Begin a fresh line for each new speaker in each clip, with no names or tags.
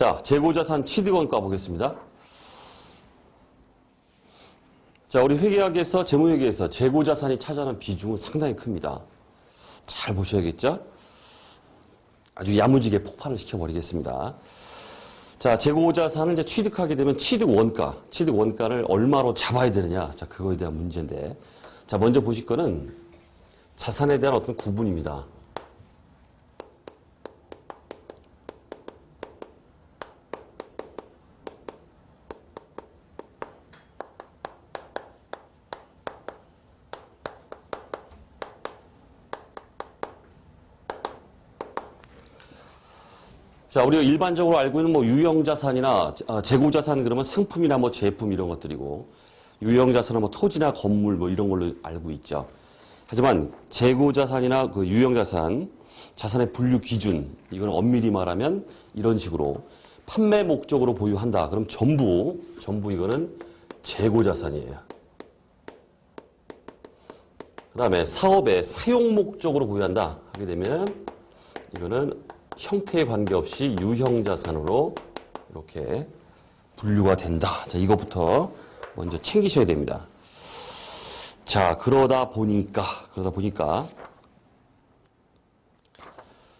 자, 재고자산 취득원가 보겠습니다. 자, 우리 회계학에서, 재무회계에서 재고자산이 차지하는 비중은 상당히 큽니다. 잘 보셔야겠죠? 아주 야무지게 폭발을 시켜버리겠습니다. 자, 재고자산을 이제 취득하게 되면 취득원가를 얼마로 잡아야 되느냐. 자, 그거에 대한 문제인데. 자, 먼저 보실 거는 자산에 대한 어떤 구분입니다. 자, 우리가 일반적으로 알고 있는 뭐 유형자산이나 재고자산 그러면 상품이나 뭐 제품 이런 것들이고, 유형자산은 뭐 토지나 건물 뭐 이런 걸로 알고 있죠. 하지만 재고자산이나 그 유형자산, 자산의 분류 기준, 이거는 엄밀히 말하면 이런 식으로 판매 목적으로 보유한다. 그럼 전부 이거는 재고자산이에요. 그 다음에 사업의 사용 목적으로 보유한다 하게 되면 이거는 형태에 관계없이 유형자산으로 이렇게 분류가 된다. 자, 이것부터 먼저 챙기셔야 됩니다. 자, 그러다 보니까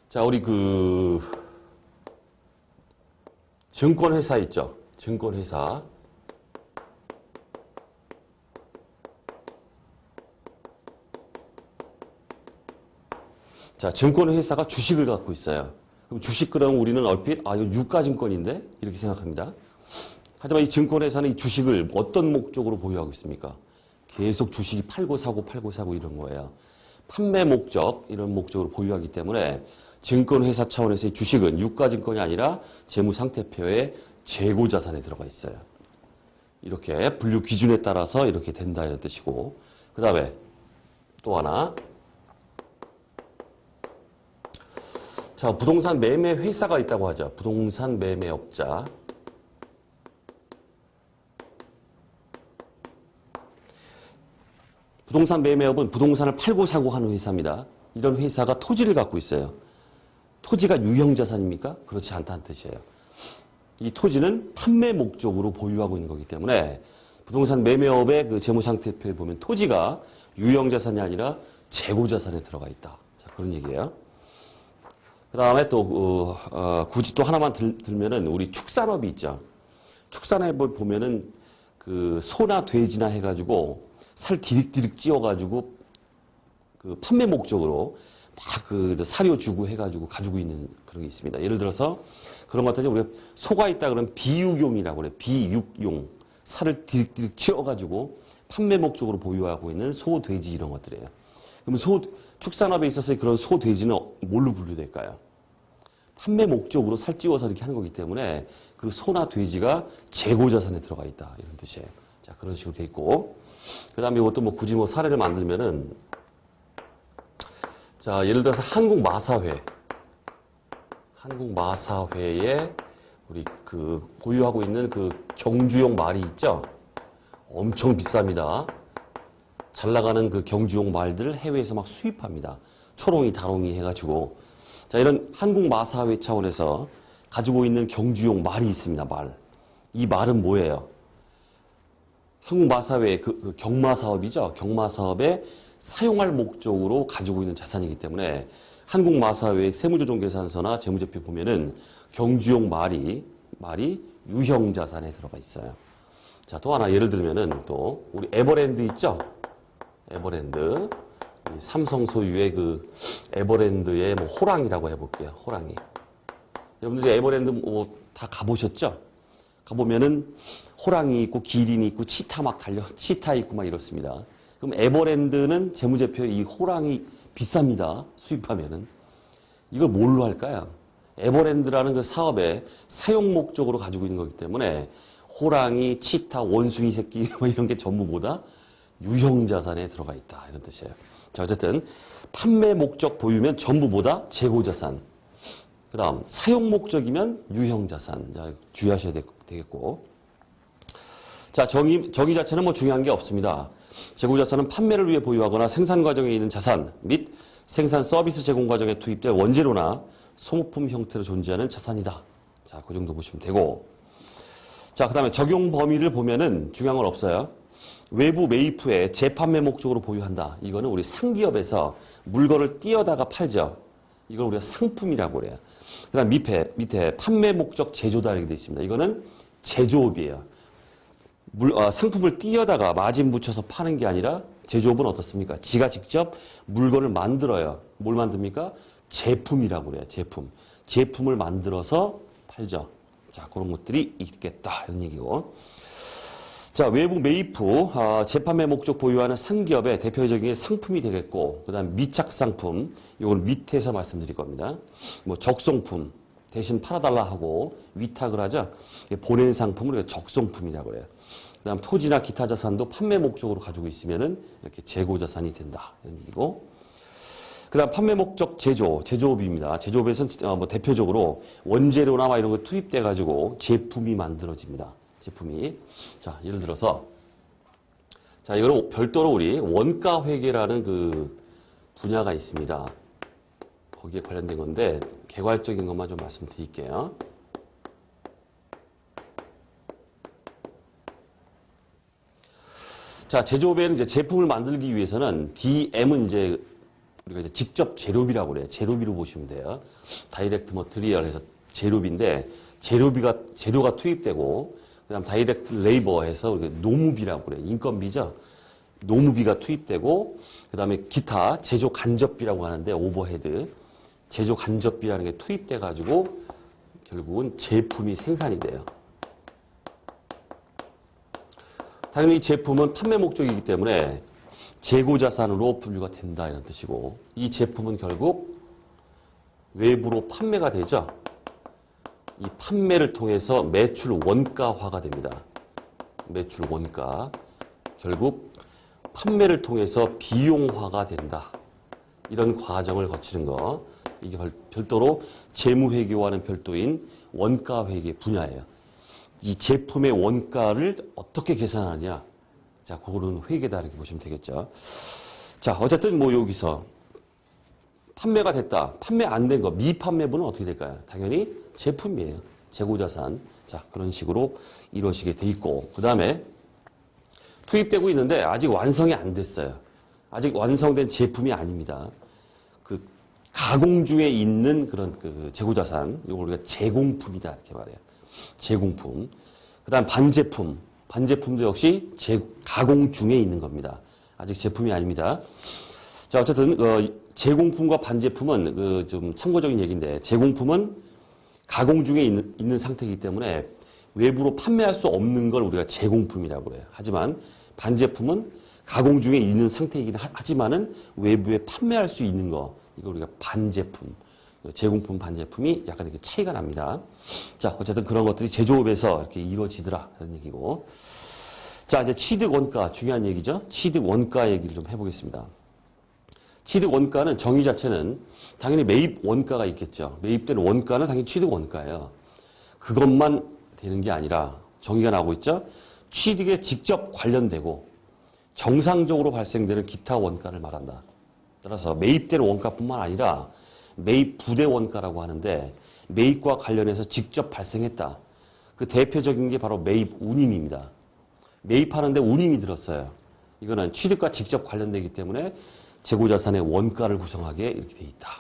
자, 우리 증권회사 있죠? 증권회사. 자, 증권회사가 주식을 갖고 있어요. 그럼 주식 그러면 우리는 얼핏 이거 유가증권인데 이렇게 생각합니다. 하지만 이 증권회사는 이 주식을 어떤 목적으로 보유하고 있습니까? 계속 주식이 팔고 사고 이런 거예요. 판매 목적 이런 목적으로 보유하기 때문에 증권회사 차원에서 이 주식은 유가증권이 아니라 재무상태표의 재고자산에 들어가 있어요. 이렇게 분류 기준에 따라서 이렇게 된다 이런 뜻이고, 그 다음에 또 하나. 자, 부동산 매매 회사가 있다고 하죠. 부동산 매매업자. 부동산 매매업은 부동산을 팔고 사고 하는 회사입니다. 이런 회사가 토지를 갖고 있어요. 토지가 유형자산입니까? 그렇지 않다는 뜻이에요. 이 토지는 판매 목적으로 보유하고 있는 거기 때문에 부동산 매매업의 그 재무상태표에 보면 토지가 유형자산이 아니라 재고자산에 들어가 있다. 자, 그런 얘기예요. 그 다음에 또, 굳이 또 하나만 들면은 우리 축산업이 있죠. 축산업을 보면은 그 소나 돼지나 해가지고 살 디릭디릭 찌어가지고 그 판매 목적으로 막 그 사료 주고 해가지고 가지고 있는 그런 게 있습니다. 예를 들어서 그런 것 같아요. 우리가 소가 있다 그러면 비육용이라고 그래요. 비육용. 살을 디릭디릭 찌어가지고 판매 목적으로 보유하고 있는 소, 돼지 이런 것들이에요. 그러면 축산업에 있어서 그런 소, 돼지는 뭘로 분류될까요? 판매 목적으로 살찌워서 이렇게 하는 거기 때문에 그 소나 돼지가 재고자산에 들어가 있다. 이런 뜻이에요. 자, 그런 식으로 돼 있고. 그 다음에 이것도 뭐 굳이 뭐 사례를 만들면은, 자, 예를 들어서 한국마사회에 우리 그 보유하고 있는 그 경주용 말이 있죠? 엄청 비쌉니다. 잘 나가는 그 경주용 말들을 해외에서 막 수입합니다. 초롱이, 다롱이 해가지고. 자, 이런 한국마사회 차원에서 가지고 있는 경주용 말이 있습니다, 말. 이 말은 뭐예요? 한국마사회 그 경마사업이죠. 경마사업에 사용할 목적으로 가지고 있는 자산이기 때문에 한국마사회의 세무조정계산서나 재무제표 보면은 경주용 말이 유형자산에 들어가 있어요. 자, 또 하나 예를 들면은 또 우리 에버랜드 있죠? 에버랜드. 삼성 소유의 그 에버랜드의 뭐 호랑이라고 해볼게요. 호랑이. 여러분들 이제 에버랜드 뭐 다 가보셨죠? 가보면은 호랑이 있고 기린이 있고 치타 있고 막 이렇습니다. 그럼 에버랜드는 재무제표에 이 호랑이 비쌉니다. 수입하면은. 이걸 뭘로 할까요? 에버랜드라는 그 사업의 사용 목적으로 가지고 있는 거기 때문에 호랑이, 치타, 원숭이 새끼 뭐 이런 게 전부 뭐다? 유형자산에 들어가 있다. 이런 뜻이에요. 자, 어쨌든 판매 목적 보유면 전부 뭐다? 재고자산. 그 다음 사용 목적이면 유형자산. 자, 주의하셔야 되겠고. 자, 정의 자체는 뭐 중요한 게 없습니다. 재고자산은 판매를 위해 보유하거나 생산 과정에 있는 자산 및 생산 서비스 제공 과정에 투입될 원재료나 소모품 형태로 존재하는 자산이다. 자, 그 정도 보시면 되고. 자, 그 다음에 적용 범위를 보면은 중요한 건 없어요. 외부 매입 후에 재판매 목적으로 보유한다. 이거는 우리 상기업에서 물건을 띄어다가 팔죠. 이걸 우리가 상품이라고 그래요. 그 다음 밑에 판매 목적 제조다 이렇게 되어 있습니다. 이거는 제조업이에요. 상품을 띄어다가 마진 붙여서 파는 게 아니라 제조업은 어떻습니까? 지가 직접 물건을 만들어요. 뭘 만듭니까? 제품이라고 그래요. 제품. 제품을 만들어서 팔죠. 자, 그런 것들이 있겠다. 이런 얘기고. 자, 외부 매입 후 재판매 목적 보유하는 상기업의 대표적인 게 상품이 되겠고, 그 다음 미착 상품, 이건 밑에서 말씀드릴 겁니다. 뭐 적송품, 대신 팔아달라 하고 위탁을 하죠. 보낸 상품을 우리가 적송품이라고 그래요. 그 다음 토지나 기타 자산도 판매 목적으로 가지고 있으면은 이렇게 재고 자산이 된다. 이런 얘기고. 그 다음 판매 목적 제조업입니다. 제조업에서는 뭐 대표적으로 원재료나 막 이런 거 투입돼 가지고 제품이 만들어집니다. 제품이. 자, 예를 들어서, 자, 이거는 별도로 우리 원가 회계라는 그 분야가 있습니다. 거기에 관련된 건데, 개괄적인 것만 좀 말씀드릴게요. 자, 제조업에는 이제 제품을 만들기 위해서는 DM은 이제 우리가 이제 직접 재료비라고 그래요. 재료비로 보시면 돼요. 다이렉트 머티리얼 해서 재료비인데, 재료가 투입되고, 그 다음 다이렉트 레이버 해서 노무비라고 그래요. 인건비죠. 노무비가 투입되고 그 다음에 기타 제조 간접비라고 하는데 오버헤드 제조 간접비라는 게 투입돼 가지고 결국은 제품이 생산이 돼요. 당연히 이 제품은 판매 목적이기 때문에 재고자산으로 분류가 된다 이런 뜻이고 이 제품은 결국 외부로 판매가 되죠. 이 판매를 통해서 매출 원가화가 됩니다. 매출 원가. 결국 판매를 통해서 비용화가 된다. 이런 과정을 거치는 거. 이게 별도로 재무회계와는 별도인 원가회계 분야예요. 이 제품의 원가를 어떻게 계산하느냐. 자, 그거는 회계다 이렇게 보시면 되겠죠. 자, 어쨌든 뭐 여기서 판매가 됐다. 판매 안 된 거, 미판매분은 어떻게 될까요? 당연히 제품이에요. 재고자산. 자, 그런 식으로 이루어지게 돼 있고. 그 다음에 투입되고 있는데 아직 완성이 안 됐어요. 아직 완성된 제품이 아닙니다. 그 가공 중에 있는 그런 그 재고자산. 이걸 우리가 제공품이다. 이렇게 말해요. 제공품. 그 다음 반제품. 반제품도 역시 가공 중에 있는 겁니다. 아직 제품이 아닙니다. 자, 어쨌든, 제공품과 반제품은 좀 참고적인 얘기인데, 제공품은 가공 중에 있는 상태이기 때문에 외부로 판매할 수 없는 걸 우리가 제공품이라고 해요. 하지만 반제품은 가공 중에 있는 상태이긴 하지만은 외부에 판매할 수 있는 거, 이거 우리가 반제품, 제공품, 반제품이 약간 이렇게 차이가 납니다. 자, 어쨌든 그런 것들이 제조업에서 이렇게 이루어지더라. 그런 얘기고. 자, 이제 취득 원가, 중요한 얘기죠. 취득 원가 얘기를 좀 해보겠습니다. 취득 원가는 정의 자체는 당연히 매입 원가가 있겠죠. 매입된 원가는 당연히 취득 원가예요. 그것만 되는 게 아니라 정의가 나오고 있죠. 취득에 직접 관련되고 정상적으로 발생되는 기타 원가를 말한다. 따라서 매입된 원가뿐만 아니라 매입 부대 원가라고 하는데 매입과 관련해서 직접 발생했다. 그 대표적인 게 바로 매입 운임입니다. 매입하는데 운임이 들었어요. 이거는 취득과 직접 관련되기 때문에 재고자산의 원가를 구성하게 이렇게 돼 있다.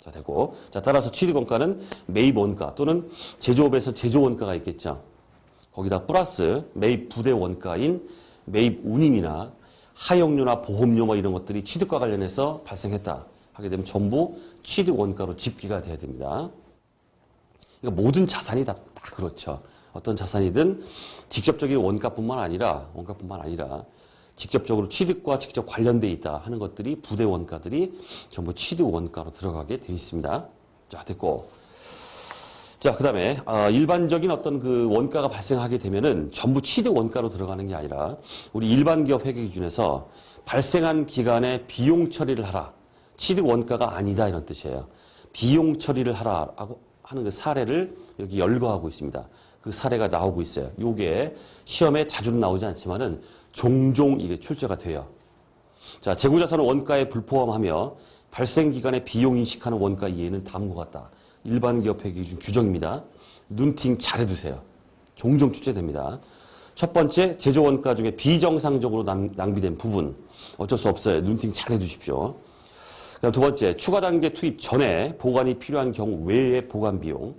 자, 되고. 자, 따라서 취득 원가는 매입 원가 또는 제조업에서 제조 원가가 있겠죠. 거기다 플러스 매입 부대 원가인 매입 운임이나 하용료나 보험료 뭐 이런 것들이 취득과 관련해서 발생했다. 하게 되면 전부 취득 원가로 집계가 돼야 됩니다. 그러니까 모든 자산이 다 그렇죠. 어떤 자산이든 직접적인 원가뿐만 아니라 직접적으로 취득과 직접 관련돼 있다 하는 것들이 부대 원가들이 전부 취득 원가로 들어가게 되어 있습니다. 자, 됐고. 자, 그 다음에 일반적인 어떤 그 원가가 발생하게 되면은 전부 취득 원가로 들어가는 게 아니라 우리 일반 기업 회계 기준에서 발생한 기간에 비용 처리를 하라. 취득 원가가 아니다 이런 뜻이에요. 비용 처리를 하라고 하는 그 사례를 여기 열거하고 있습니다. 그 사례가 나오고 있어요. 요게 시험에 자주는 나오지 않지만은 종종 이게 출제가 돼요. 자, 재고자산을 원가에 불포함하며 발생 기간에 비용 인식하는 원가 이해는 다음과 같다. 일반 기업회계 기준 규정입니다. 눈팅 잘해두세요. 종종 출제됩니다. 첫 번째, 제조 원가 중에 비정상적으로 낭비된 부분. 어쩔 수 없어요. 눈팅 잘해두십시오. 그다음 두 번째, 추가 단계 투입 전에 보관이 필요한 경우 외의 보관 비용.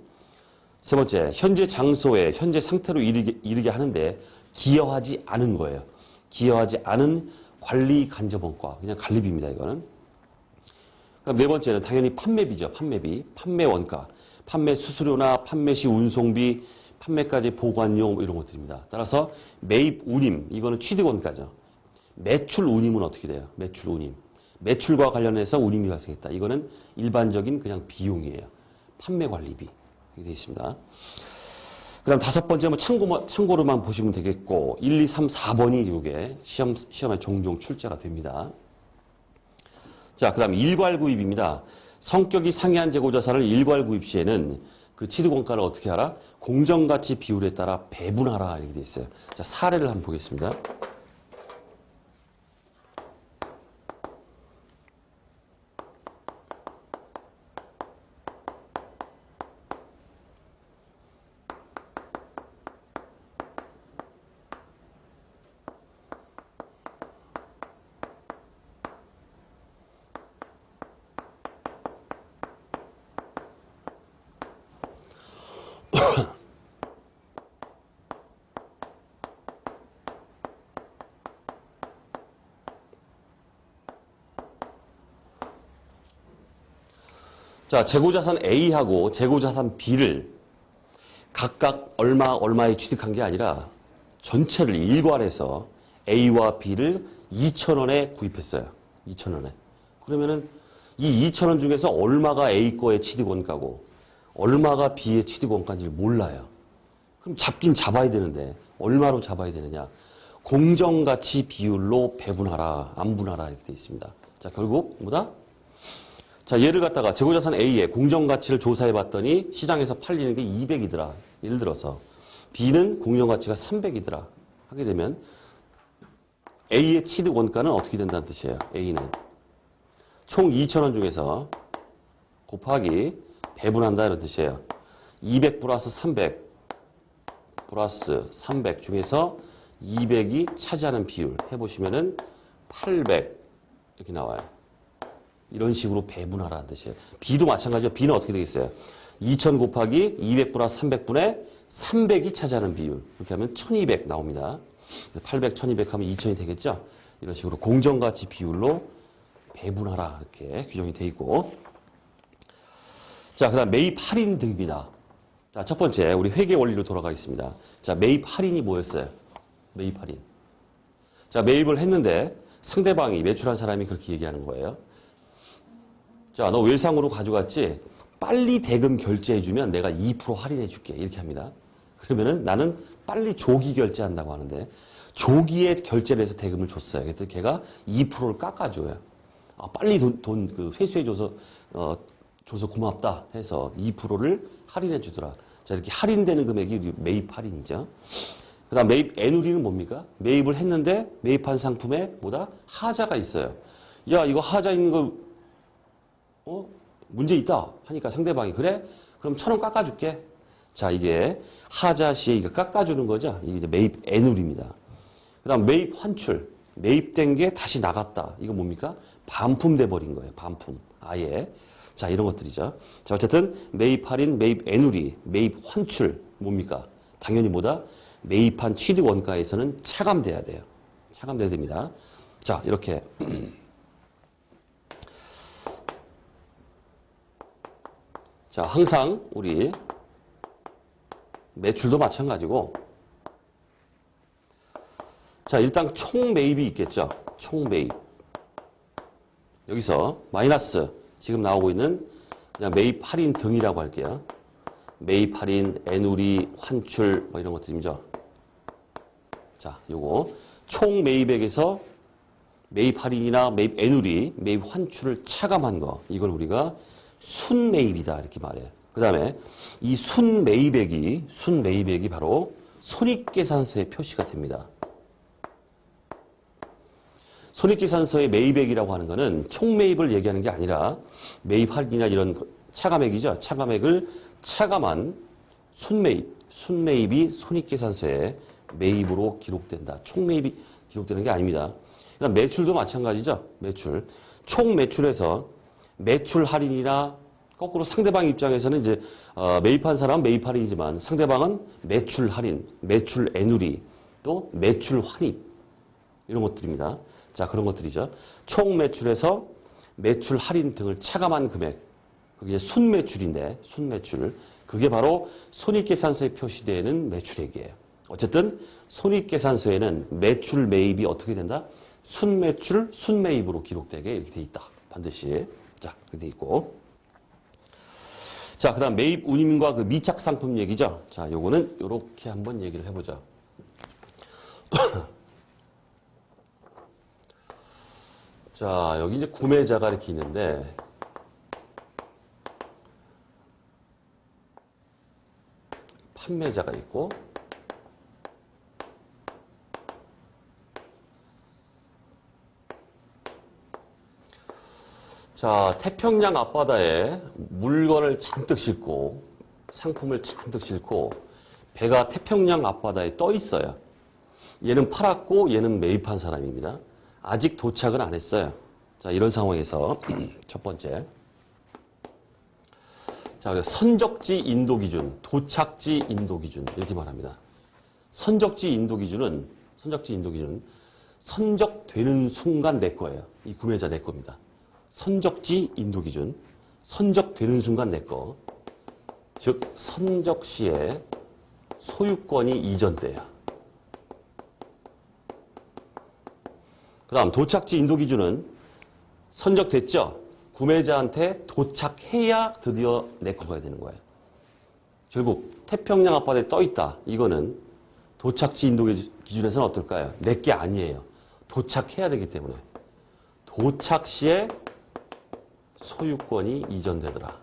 세 번째, 현재 장소에 현재 상태로 이르게 하는데 기여하지 않은 거예요. 기여하지 않은 관리 간접 원가. 그냥 관리비입니다, 이거는. 그럼 네 번째는 당연히 판매비죠. 판매비, 판매 원가, 판매 수수료나 판매 시 운송비, 판매까지 보관용 이런 것들입니다. 따라서 매입 운임, 이거는 취득 원가죠. 매출 운임은 어떻게 돼요? 매출 운임. 매출과 관련해서 운임이 발생했다. 이거는 일반적인 그냥 비용이에요. 판매 관리비. 이렇게 되어 있습니다. 그 다음 다섯 번째, 참고로만 보시면 되겠고, 1, 2, 3, 4번이 이게 시험에 종종 출제가 됩니다. 자, 그 다음 일괄구입입니다. 성격이 상이한 재고자산을 일괄구입 시에는 그 취득원가를 어떻게 하라? 공정가치 비율에 따라 배분하라. 이렇게 되어 있어요. 자, 사례를 한번 보겠습니다. 자, 재고자산 A하고 재고자산 B를 각각 얼마에 취득한 게 아니라 전체를 일괄해서 A와 B를 2,000원에 구입했어요. 2,000원에. 그러면은 이 2,000원 중에서 얼마가 A 거의 취득원가고 얼마가 B의 취득원가인지 몰라요. 그럼 잡긴 잡아야 되는데 얼마로 잡아야 되느냐. 공정가치 비율로 배분하라, 안분하라 이렇게 되어 있습니다. 자, 결국 뭐다? 자, 얘를 갖다가 재고자산 A의 공정가치를 조사해 봤더니 시장에서 팔리는 게 200이더라. 예를 들어서 B는 공정가치가 300이더라. 하게 되면 A의 취득 원가는 어떻게 된다는 뜻이에요. A는 총 2,000원 중에서 곱하기 배분한다 이런 뜻이에요. 200 플러스 300 플러스 300 중에서 200이 차지하는 비율 해보시면은 800 이렇게 나와요. 이런 식으로 배분하라는 뜻이에요. B도 마찬가지죠. B는 어떻게 되겠어요? 2000 곱하기 200 플러스 300분의 300이 차지하는 비율. 이렇게 하면 1200 나옵니다. 800, 1200 하면 2000이 되겠죠? 이런 식으로 공정가치 비율로 배분하라. 이렇게 규정이 되어 있고. 자, 그 다음 매입 할인 등입니다. 자, 첫 번째, 우리 회계 원리로 돌아가겠습니다. 자, 매입 할인이 뭐였어요? 매입 할인. 자, 매입을 했는데 상대방이 매출한 사람이 그렇게 얘기하는 거예요. 자, 너 외상으로 가져갔지? 빨리 대금 결제해주면 내가 2% 할인해줄게. 이렇게 합니다. 그러면은 나는 빨리 조기 결제한다고 하는데 조기에 결제를 해서 대금을 줬어요. 그랬더니 걔가 2%를 깎아줘요. 아, 빨리 돈 회수해줘서 줘서 고맙다 해서 2%를 할인해주더라. 자, 이렇게 할인되는 금액이 매입 할인이죠. 그 다음 매입 애누리는 뭡니까? 매입을 했는데 매입한 상품에 뭐다? 하자가 있어요. 야, 이거 하자 있는 거 문제 있다 하니까 상대방이 그래? 그럼 1,000원 깎아줄게. 자, 이게 하자 시에 이거 깎아주는 거죠. 이게 이제 매입 애누리입니다. 그 다음 매입 환출. 매입된 게 다시 나갔다. 이거 뭡니까? 반품돼 버린 거예요. 반품. 아예. 자, 이런 것들이죠. 자, 어쨌든 매입 할인, 매입 애누리, 매입 환출 뭡니까? 당연히 뭐다? 매입한 취득 원가에서는 차감돼야 돼요. 차감돼야 됩니다. 자, 이렇게 자, 항상 우리 매출도 마찬가지고 자, 일단 총 매입이 있겠죠. 총 매입. 여기서 마이너스 지금 나오고 있는 그냥 매입 할인 등이라고 할게요. 매입 할인, 애누리, 환출 뭐 이런 것들이죠. 자, 요거 총 매입액에서 매입 할인이나 매입 애누리, 매입 환출을 차감한 거 이걸 우리가 순매입이다 이렇게 말해요. 그 다음에 이 순매입액이 바로 손익계산서에 표시가 됩니다. 손익계산서의 매입액이라고 하는 것은 총매입을 얘기하는 게 아니라 매입 할인이나 이런 차감액이죠. 차감액을 차감한 순매입이 손익계산서에 매입으로 기록된다. 총매입이 기록되는 게 아닙니다. 그다음 매출도 마찬가지죠. 매출. 총 매출에서 매출 할인이나 거꾸로 상대방 입장에서는 이제 매입한 사람은 매입 할인이지만 상대방은 매출 할인, 매출 애누리, 또 매출 환입 이런 것들입니다. 자, 그런 것들이죠. 총 매출에서 매출 할인 등을 차감한 금액, 그게 순매출인데 순매출, 그게 바로 손익계산서에 표시되는 매출액이에요. 어쨌든 손익계산서에는 매출 매입이 어떻게 된다? 순매출, 순매입으로 기록되게 이렇게 돼 있다. 반드시. 자, 그렇게 돼 있고. 자, 그 다음 매입 운임과 그 미착 상품 얘기죠. 자, 요거는 요렇게 한번 얘기를 해보자. 자, 여기 이제 구매자가 이렇게 있는데, 판매자가 있고, 자, 태평양 앞바다에 물건을 잔뜩 싣고, 상품을 잔뜩 싣고, 배가 태평양 앞바다에 떠 있어요. 얘는 팔았고, 얘는 매입한 사람입니다. 아직 도착은 안 했어요. 자, 이런 상황에서 첫 번째. 자, 그래서 선적지 인도 기준, 도착지 인도 기준 이렇게 말합니다. 선적지 인도 기준은 선적되는 순간 내 거예요. 이 구매자 내 겁니다. 선적지 인도 기준, 선적되는 순간 내 거. 즉 선적 시에 소유권이 이전돼요. 그 다음 도착지 인도 기준은 선적됐죠? 구매자한테 도착해야 드디어 내 거가 되는 거예요. 결국 태평양 앞바다에 떠 있다. 이거는 도착지 인도 기준에서는 어떨까요? 내 게 아니에요. 도착해야 되기 때문에. 도착 시에 소유권이 이전되더라.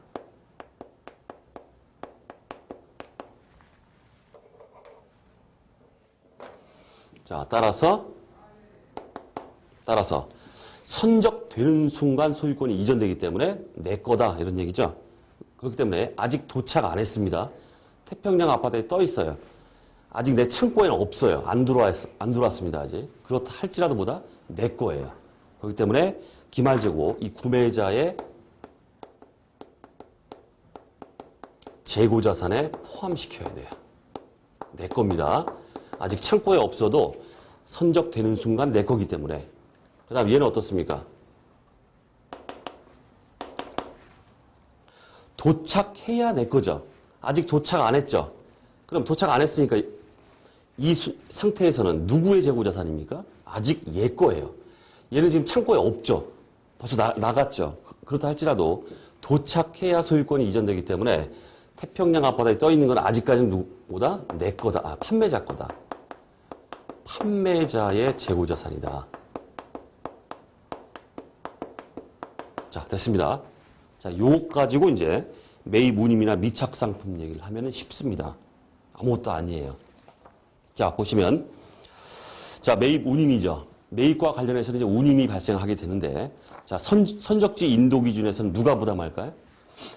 자, 따라서 선적되는 순간 소유권이 이전되기 때문에 내 거다 이런 얘기죠. 그렇기 때문에 아직 도착 안 했습니다. 태평양 앞바다에 떠 있어요. 아직 내 창고에는 없어요. 안 들어왔습니다. 아직. 그렇다 할지라도 보다 내 거예요. 그렇기 때문에 기말재고 이 구매자의 재고자산에 포함시켜야 돼요. 내 겁니다. 아직 창고에 없어도 선적되는 순간 내 거기 때문에. 그 다음 얘는 어떻습니까? 도착해야 내 거죠. 아직 도착 안 했죠. 그럼 도착 안 했으니까 이 상태에서는 누구의 재고자산입니까? 아직 얘 거예요. 얘는 지금 창고에 없죠. 벌써 나갔죠. 그렇다 할지라도 도착해야 소유권이 이전되기 때문에 태평양 앞바다에 떠 있는 건 아직까지는 누구보다 내 거다. 판매자 거다. 판매자의 재고자산이다. 자, 됐습니다. 자, 요거 가지고 이제 매입 운임이나 미착 상품 얘기를 하면은 쉽습니다. 아무것도 아니에요. 자, 보시면 자, 매입 운임이죠. 매입과 관련해서는 이제 운임이 발생하게 되는데 자, 선적지 인도 기준에서는 누가 부담할까요?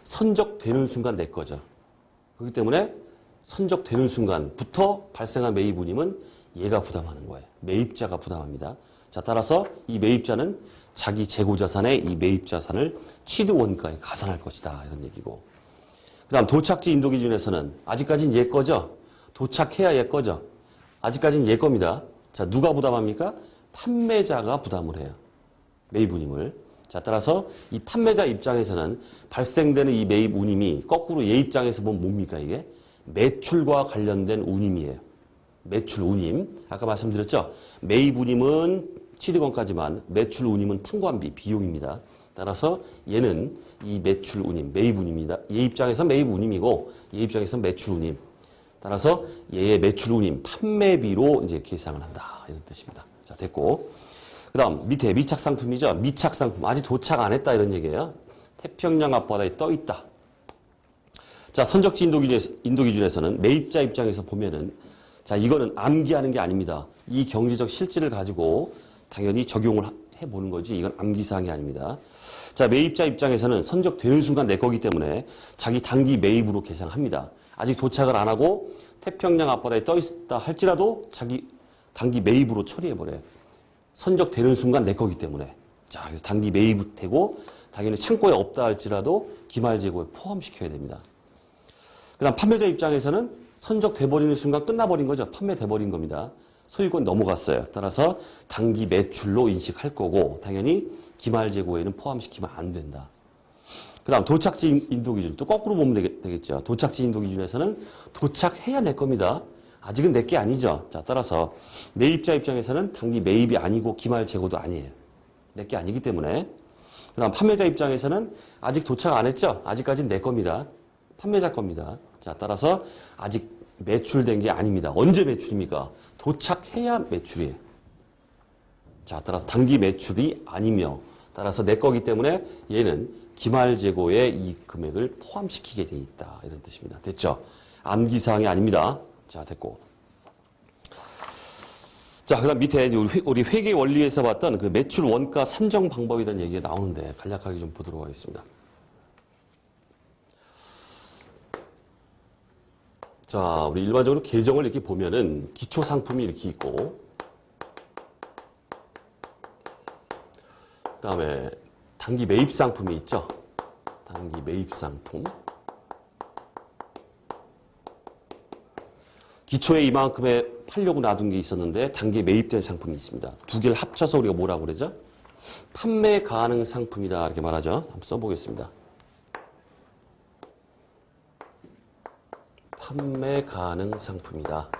선적되는 순간 내 거죠. 그렇기 때문에 선적되는 순간부터 발생한 매입 운임은 얘가 부담하는 거예요. 매입자가 부담합니다. 자, 따라서 이 매입자는 자기 재고자산에 이 매입자산을 취득원가에 가산할 것이다. 이런 얘기고. 그 다음 도착지 인도 기준에서는 아직까지는 얘 거죠. 도착해야 얘 거죠. 아직까지는 얘 겁니다. 자, 누가 부담합니까? 판매자가 부담을 해요. 매입 운임을. 자, 따라서 이 판매자 입장에서는 발생되는 이 매입 운임이 거꾸로 얘 입장에서 보면 뭡니까 이게? 매출과 관련된 운임이에요. 매출 운임. 아까 말씀드렸죠? 매입 운임은 취득원가지만 매출 운임은 판관비, 비용입니다. 따라서 얘는 이 매출 운임, 매입 운임입니다. 얘 입장에서 매입 운임이고 얘 입장에서 매출 운임. 따라서 얘의 매출 운임, 판매비로 이제 계상을 한다. 이런 뜻입니다. 자, 됐고. 그 다음 밑에 미착 상품이죠. 미착 상품. 아직 도착 안 했다. 이런 얘기예요. 태평양 앞바다에 떠 있다. 자, 선적지 인도 기준에서는 매입자 입장에서 보면은 자, 이거는 암기하는 게 아닙니다. 이 경제적 실질을 가지고 당연히 적용을 해보는 거지 이건 암기사항이 아닙니다. 자, 매입자 입장에서는 선적되는 순간 내 거기 때문에 자기 단기 매입으로 계상합니다. 아직 도착을 안 하고 태평양 앞바다에 떠 있다 할지라도 자기 단기 매입으로 처리해버려요. 선적되는 순간 내 거기 때문에. 자, 그래서 단기 매입되고 당연히 창고에 없다 할지라도 기말 재고에 포함시켜야 됩니다. 그 다음 판매자 입장에서는 선적돼버리는 순간 끝나버린 거죠. 판매돼버린 겁니다. 소유권 넘어갔어요. 따라서 단기 매출로 인식할 거고 당연히 기말 재고에는 포함시키면 안 된다. 그 다음 도착지 인도 기준. 또 거꾸로 보면 되겠죠. 도착지 인도 기준에서는 도착해야 내 겁니다. 아직은 내 게 아니죠. 자, 따라서 매입자 입장에서는 단기 매입이 아니고 기말 재고도 아니에요. 내 게 아니기 때문에. 그 다음 판매자 입장에서는 아직 도착 안 했죠. 아직까지는 내 겁니다. 판매자 겁니다. 자, 따라서 아직 매출된 게 아닙니다. 언제 매출입니까? 도착해야 매출이에요. 자, 따라서 단기 매출이 아니며 따라서 내 거기 때문에 얘는 기말 재고에 이 금액을 포함시키게 돼 있다. 이런 뜻입니다. 됐죠? 암기사항이 아닙니다. 자, 됐고. 자, 그 다음 밑에 이제 우리 회계 원리에서 봤던 그 매출 원가 산정 방법에 대한 얘기가 나오는데 간략하게 좀 보도록 하겠습니다. 자, 우리 일반적으로 계정을 이렇게 보면은 기초 상품이 이렇게 있고, 그 다음에 단기 매입 상품이 있죠. 단기 매입 상품. 기초에 이만큼에 팔려고 놔둔 게 있었는데 단기에 매입된 상품이 있습니다. 두 개를 합쳐서 우리가 뭐라고 그러죠? 판매 가능 상품이다 이렇게 말하죠. 한번 써보겠습니다. 판매 가능 상품이다.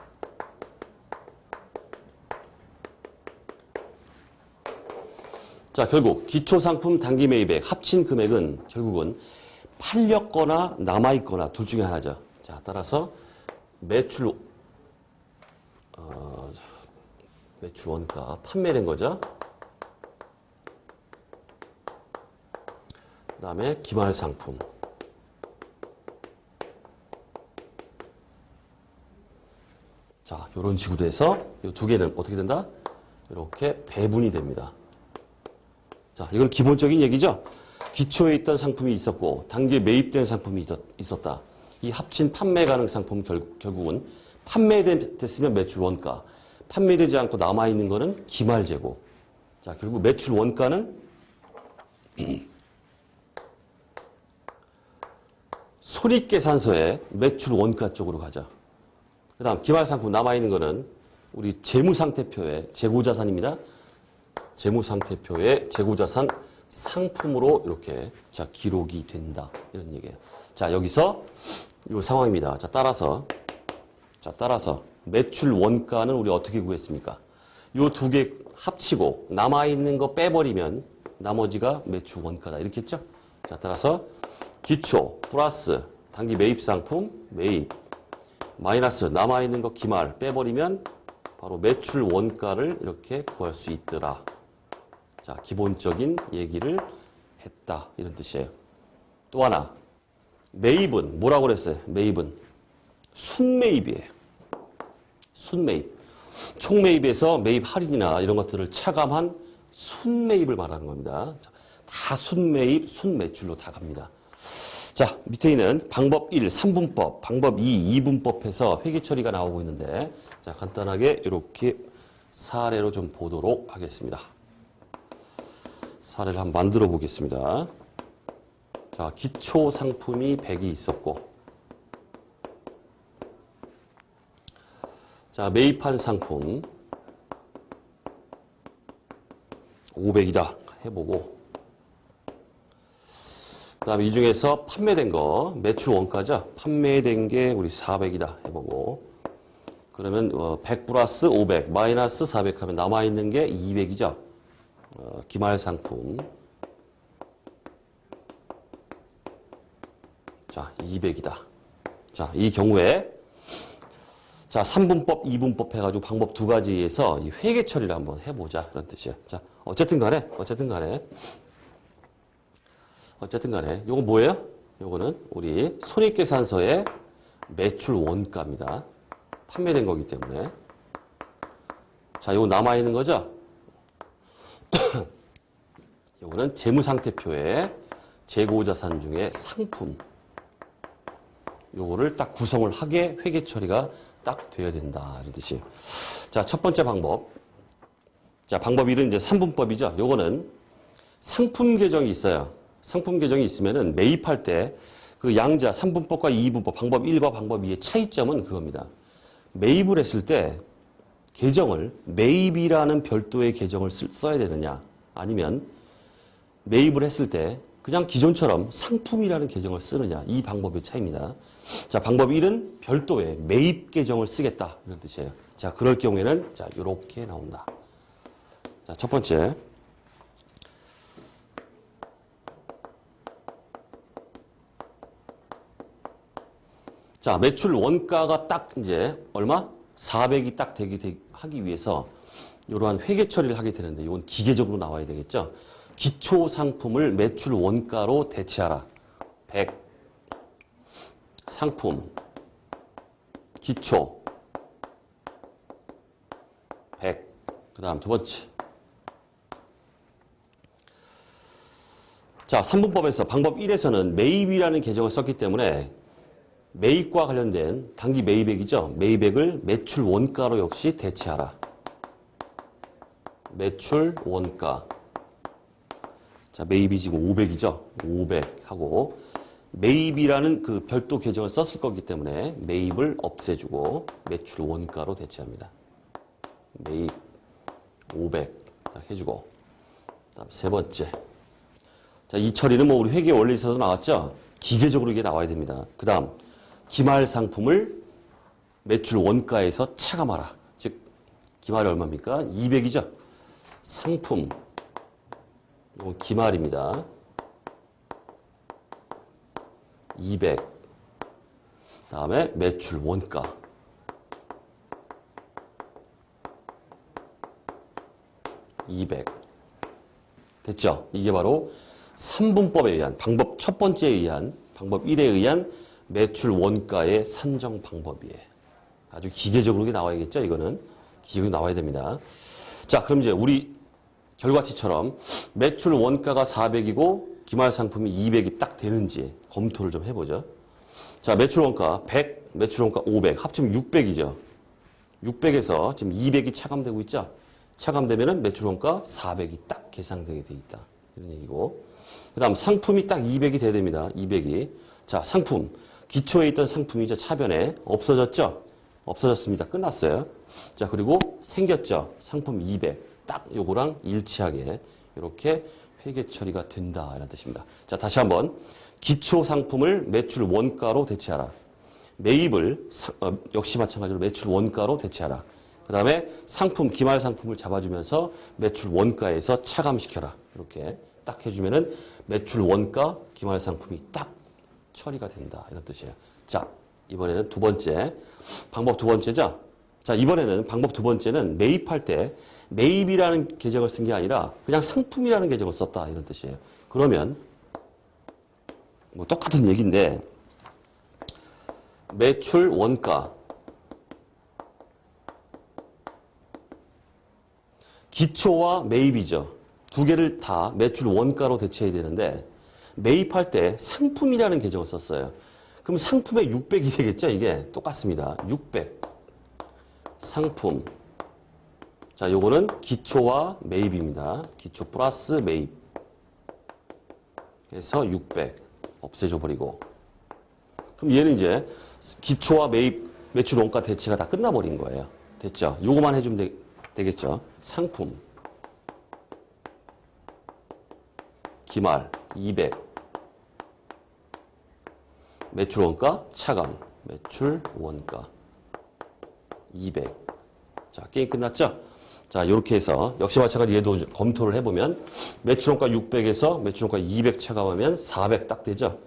자, 결국 기초 상품 단기 매입액 합친 금액은 결국은 팔렸거나 남아있거나 둘 중에 하나죠. 자, 따라서 매출 원가 판매된 거죠. 그 다음에 기말 상품. 자, 이런 식으로 해서 이 두 개는 어떻게 된다? 이렇게 배분이 됩니다. 자, 이건 기본적인 얘기죠. 기초에 있던 상품이 있었고 단기에 매입된 상품이 있었다. 이 합친 판매 가능 상품 결국은 판매됐으면 매출 원가, 판매되지 않고 남아있는 거는 기말 재고. 자, 결국 매출 원가는 손익계산서에 매출 원가 쪽으로 가죠. 그 다음 기말 상품 남아있는 거는 우리 재무상태표에 재고자산입니다. 재무상태표에 재고자산 상품으로 이렇게 자 기록이 된다. 이런 얘기예요. 자, 여기서 이 상황입니다. 자, 따라서 매출 원가는 우리 어떻게 구했습니까? 이 두 개 합치고 남아있는 거 빼버리면 나머지가 매출 원가다. 이렇게 했죠? 자, 따라서 기초 플러스 단기 매입 상품 매입 마이너스 남아있는 거 기말 빼버리면 바로 매출 원가를 이렇게 구할 수 있더라. 자, 기본적인 얘기를 했다. 이런 뜻이에요. 또 하나, 매입은 뭐라고 그랬어요? 매입은 순매입이에요. 순매입. 총매입에서 매입 할인이나 이런 것들을 차감한 순매입을 말하는 겁니다. 다 순매입, 순매출로 다 갑니다. 자, 밑에 있는 방법 1, 3분법, 방법 2, 2분법에서 회계 처리가 나오고 있는데, 자, 간단하게 이렇게 사례로 좀 보도록 하겠습니다. 사례를 한번 만들어 보겠습니다. 자, 기초 상품이 100이 있었고, 자, 매입한 상품 500이다 해보고, 그 다음에 이 중에서 판매된 거, 매출 원가죠. 판매된 게 우리 400이다 해보고, 그러면 100 플러스 500 마이너스 400 하면 남아있는 게 200이죠. 기말 상품. 자, 200이다. 자, 이 경우에 자, 3분법, 2분법 해가지고 방법 두 가지에서 이 회계 처리를 한번 해보자. 그런 뜻이에요. 자, 어쨌든 간에, 요거 뭐예요? 요거는 우리 손익계산서의 매출 원가입니다. 판매된 거기 때문에. 자, 요거 남아있는 거죠? 요거는 재무상태표에 재고자산 중에 상품. 요거를 딱 구성을 하게 회계 처리가 딱 돼야 된다. 이런 뜻이에요. 자, 첫 번째 방법. 자, 방법 1은 이제 3분법이죠. 요거는 상품 계정이 있어요. 상품 계정이 있으면은 매입할 때 그 양자 3분법과 2분법, 방법 1과 방법 2의 차이점은 그겁니다. 매입을 했을 때 계정을 매입이라는 별도의 계정을 써야 되느냐, 아니면 매입을 했을 때 그냥 기존처럼 상품이라는 계정을 쓰느냐, 이 방법의 차이입니다. 자, 방법 1은 별도의 매입 계정을 쓰겠다, 이런 뜻이에요. 자, 그럴 경우에는 자, 요렇게 나온다. 자, 첫 번째. 자, 매출 원가가 딱 이제 얼마? 400이 딱 하기 위해서 이러한 회계 처리를 하게 되는데 이건 기계적으로 나와야 되겠죠. 기초 상품을 매출 원가로 대체하라. 100. 상품. 기초. 100. 그 다음 두 번째. 자, 3분법에서 방법 1에서는 매입이라는 계정을 썼기 때문에 매입과 관련된 단기 매입액이죠. 매입액을 매출 원가로 역시 대체하라. 매출 원가. 자, 매입이 지금 500이죠. 500 하고 매입이라는 그 별도 계정을 썼을 거기 때문에 매입을 없애주고 매출 원가로 대체합니다. 매입 500 딱 해주고 그다음 세 번째. 자, 이 처리는 뭐 우리 회계 원리에서도 나왔죠. 기계적으로 이게 나와야 됩니다. 그다음 기말 상품을 매출 원가에서 차감하라. 즉 기말이 얼마입니까? 200이죠. 상품 기말입니다. 200. 다음에 매출 원가. 200. 됐죠? 이게 바로 3분법에 의한 방법 첫 번째에 의한 방법 1에 의한 매출 원가의 산정 방법이에요. 아주 기계적으로 이게 나와야겠죠? 이거는 기계적으로 나와야 됩니다. 자, 그럼 이제 우리 결과치처럼 매출 원가가 400이고 기말 상품이 200이 딱 되는지 검토를 좀 해보죠. 자, 매출 원가 100, 매출 원가 500, 합치면 600이죠. 600에서 지금 200이 차감되고 있죠. 차감되면은 매출 원가 400이 딱 계상되게 돼 있다. 이런 얘기고. 그 다음 상품이 딱 200이 돼야 됩니다. 200이. 자, 상품. 기초에 있던 상품이죠. 차변에 없어졌죠. 없어졌습니다. 끝났어요. 자, 그리고 생겼죠. 상품 200. 딱 요거랑 일치하게 이렇게 회계 처리가 된다. 이런 뜻입니다. 자, 다시 한번. 기초 상품을 매출 원가로 대체하라. 매입을 역시 마찬가지로 매출 원가로 대체하라. 그 다음에 상품, 기말 상품을 잡아주면서 매출 원가에서 차감시켜라. 이렇게 딱 해주면은 매출 원가, 기말 상품이 딱 처리가 된다. 이런 뜻이에요. 자, 이번에는 두 번째. 방법 두 번째죠? 자, 이번에는 방법 두 번째는 매입할 때 매입이라는 계정을 쓴 게 아니라 그냥 상품이라는 계정을 썼다. 이런 뜻이에요. 그러면 뭐 똑같은 얘기인데 매출 원가 기초와 매입이죠. 두 개를 다 매출 원가로 대체해야 되는데 매입할 때 상품이라는 계정을 썼어요. 그럼 상품에 600이 되겠죠? 이게 똑같습니다. 600 상품. 자, 요거는 기초와 매입입니다. 기초 플러스 매입. 그래서 600 없애줘 버리고. 그럼 얘는 이제 기초와 매입, 매출 원가 대체가 다 끝나버린 거예요. 됐죠? 요거만 해주면 되겠죠? 상품. 기말 200. 매출 원가 차감. 매출 원가 200. 자, 게임 끝났죠? 자, 이렇게 해서 역시 마찬가지로 얘도 검토를 해보면 매출 원가 600에서 매출 원가 200 차감하면 400 딱 되죠?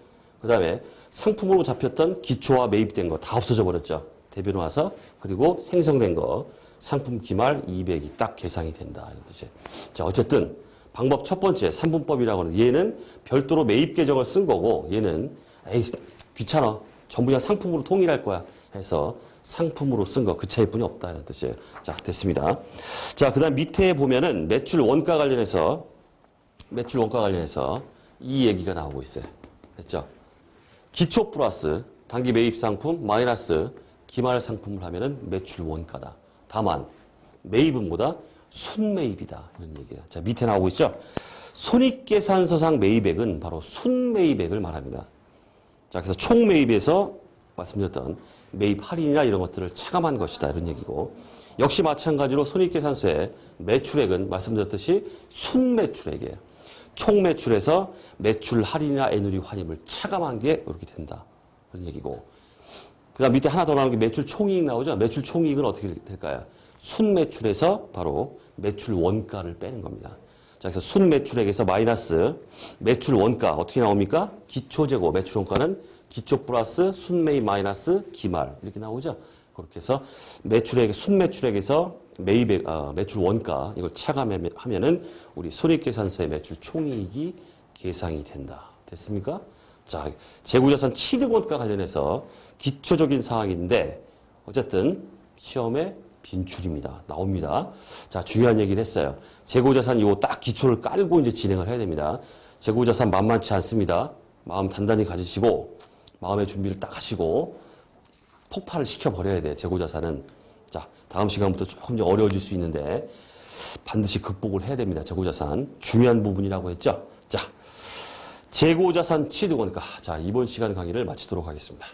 그 다음에 상품으로 잡혔던 기초와 매입된 거 다 없어져 버렸죠? 대변 와서 그리고 생성된 거 상품 기말 200이 딱 계상이 된다. 이런 뜻이에요. 자, 어쨌든 방법 첫 번째 3분법이라고 하는 얘는 별도로 매입 계정을 쓴 거고 얘는 에이 귀찮아. 전부 그냥 상품으로 통일할 거야 해서 상품으로 쓴 거 그 차이뿐이 없다 이런 뜻이에요. 자, 됐습니다. 자, 그다음 밑에 보면은 매출 원가 관련해서 매출 원가 관련해서 이 얘기가 나오고 있어요. 됐죠? 기초 플러스 단기 매입 상품 마이너스 기말 상품을 하면은 매출 원가다. 다만 매입은 뭐다? 순매입이다. 이런 얘기예요. 자, 밑에 나오고 있죠? 손익계산서상 매입액은 바로 순매입액을 말합니다. 자, 그래서 총 매입에서 말씀드렸던 매입 할인이나 이런 것들을 차감한 것이다. 이런 얘기고. 역시 마찬가지로 손익계산서의 매출액은 말씀드렸듯이 순매출액이에요. 총 매출에서 매출 할인이나 애누리 환입을 차감한 게 이렇게 된다. 그런 얘기고. 그 다음 밑에 하나 더 나오는 게 매출 총이익 나오죠? 매출 총이익은 어떻게 될까요? 순매출에서 바로 매출 원가를 빼는 겁니다. 자, 그래서 순매출액에서 마이너스 매출 원가 어떻게 나옵니까? 기초재고 매출 원가는 기초 플러스 순매입 마이너스 기말 이렇게 나오죠? 그렇게 해서 매출액 순매출액에서 매입액 매출 원가 이걸 차감하면은 우리 손익계산서의 매출 총이익이 계상이 된다. 됐습니까? 자, 재고자산 취득원가 관련해서 기초적인 사항인데 어쨌든 시험에 빈출입니다. 나옵니다. 자, 중요한 얘기를 했어요. 재고자산 요 딱 기초를 깔고 이제 진행을 해야 됩니다. 재고자산 만만치 않습니다. 마음 단단히 가지시고 마음의 준비를 딱 하시고 폭발을 시켜버려야 돼. 재고자산은. 자, 다음 시간부터 조금 더 어려워질 수 있는데 반드시 극복을 해야 됩니다. 재고자산. 중요한 부분이라고 했죠. 자, 재고자산 취득원가. 자, 이번 시간 강의를 마치도록 하겠습니다.